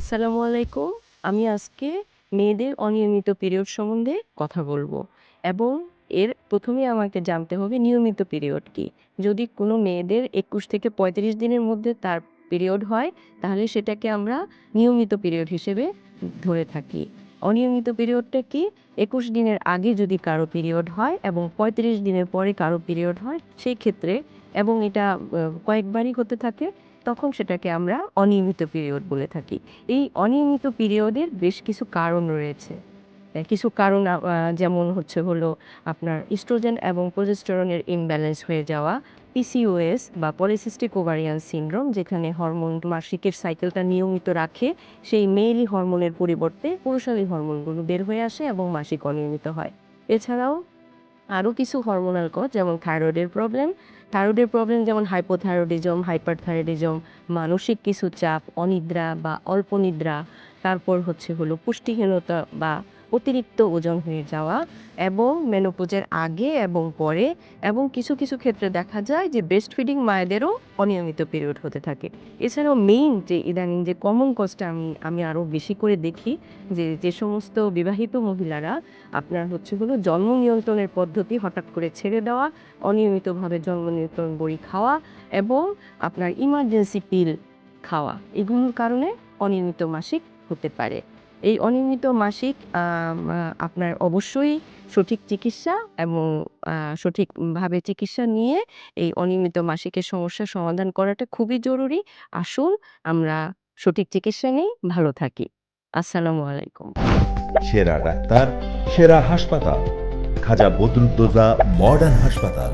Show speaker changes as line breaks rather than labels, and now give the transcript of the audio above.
আসসালামু আলাইকুম। আমি আজকে মেয়েদের অনিয়মিত পিরিয়ড সম্বন্ধে কথা বলবো এবং এর ১ম এই আমাকে জানতে হবে নিয়মিত পিরিয়ড কি? যদি কোনো মেয়েদের ২১ থেকে ৩৫ দিনের মধ্যে তার পিরিয়ড হয়, তাহলে সেটাকে আমরা নিয়মিত পিরিয়ড হিসেবে ধরে থাকি। অনিয়মিত পিরিয়ডটা কি? ২১ দিনের আগে যদি কারো পিরিয়ড হয় এবং ৩৫ দিনের পরে কারো পিরিয়ড হয়, সেই ক্ষেত্রে এবং এটা কয়েকবারই হতে থাকে, তখন সেটাকে আমরা অনিয়মিত পিরিয়ড বলে থাকি। এই অনিয়মিত পিরিয়ডের বেশ কিছু কারণ রয়েছে। কিছু কারণ যেমন হচ্ছে হলো আপনার ইস্ট্রোজেন এবং প্রোজেস্টেরনের ইমব্যালেন্স হয়ে যাওয়া, পিসিওএস বা পলিসিস্টিক ওভারিয়ান সিনড্রোম, যেখানে হরমোন মাসিকের সাইকেলটা নিয়মিত রাখে, সেই মেয়েলি হরমোনের পরিবর্তে পুরুষালি হরমোনগুলো বের হয়ে আসে এবং মাসিক অনিয়মিত হয়। এছাড়াও আরও কিছু হরমোনাল কজ যেমন থাইরয়েডের প্রবলেম যেমন হাইপোথাইরয়েডিজম, হাইপারথাইরয়েডিজম, মানসিক কিছু চাপ, অনিদ্রা বা অল্প নিদ্রা, তারপর হচ্ছে হলো পুষ্টিহীনতা বা অতিরিক্ত ওজন হয়ে যাওয়া এবং মেনোপজের আগে এবং পরে, এবং কিছু ক্ষেত্রে দেখা যায় যে ব্রেস্ট ফিডিং মায়েদেরও অনিয়মিত পিরিয়ড হতে থাকে। এছাড়াও মেইন যে ইদানিং যে কমন কজটা আমি আরও বেশি করে দেখি, যে সমস্ত বিবাহিত মহিলারা আপনার হচ্ছে হলো জন্ম নিয়ন্ত্রণের পদ্ধতি হঠাৎ করে ছেড়ে দেওয়া, অনিয়মিতভাবে জন্ম নিয়ন্ত্রণ বড়ি খাওয়া এবং আপনার ইমার্জেন্সি পিল খাওয়া, এগুলোর কারণে অনিয়মিত মাসিক হতে পারে। এই অনিয়মিত মাসিক আপনার অবশ্যই সঠিক চিকিৎসা এবং সঠিকভাবে চিকিৎসা নিয়ে এই অনিয়মিত মাসিকের সমস্যার সমাধান করাটা খুবই জরুরি। আসুন আমরা সঠিক চিকিৎসা নিই, ভালো থাকি। আসসালামু আলাইকুম।
সেরা ডাক্তার, সেরা হাসপাতাল, খাজা বদরুদ্দোজা মডার্ন হাসপাতাল।